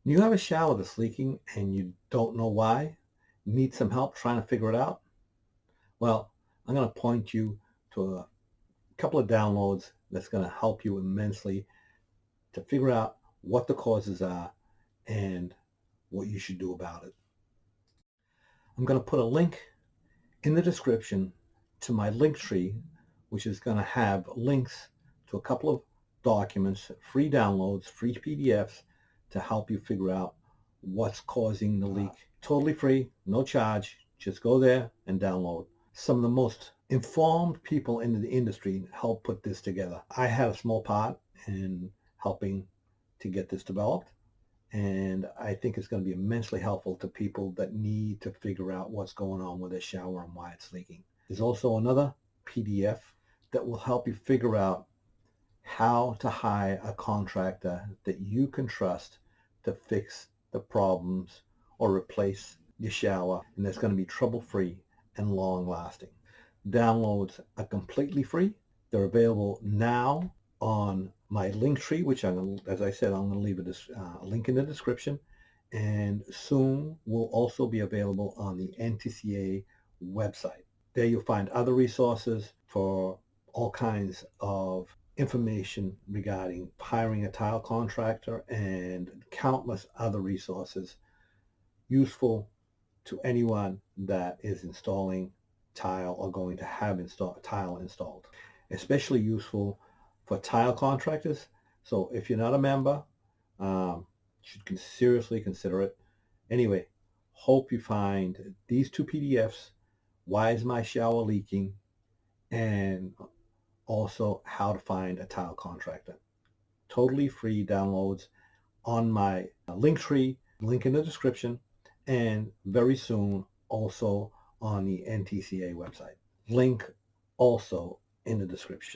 You have a shower that's leaking and you don't know why? Need some help trying to figure it out? Well, I'm going to point you to a couple of downloads that's going to help you immensely to figure out what the causes are and what you should do about it. I'm going to put a link in the description to my link tree, which is going to have links to a couple of documents, free downloads, free PDFs to help you figure out what's causing the leak. Totally free, no charge. Just go there and download. Some of the most informed people in the industry help put this together. I had a small part in helping to get this developed, and I think it's going to be immensely helpful to people that need to figure out what's going on with their shower and why it's leaking. There's also another PDF that will help you figure out how to hire a contractor that you can trust to fix the problems or replace your shower, and that's going to be trouble-free and long-lasting. Downloads are completely free. They're available now on my link tree, which as I said, I'm going to leave a link in the description, and soon will also be available on the NTCA website. There you'll find other resources for all kinds of information regarding hiring a tile contractor and countless other resources useful to anyone that is installing tile or going to have tile installed. Especially useful for tile contractors. So if you're not a member, you should seriously consider it. Anyway, hope you find these two PDFs, Why is My Shower Leaking, and also How to Find a Tile Contractor. Totally free downloads on my link tree, link in the description, and very soon also on the NTCA website. Link also in the description.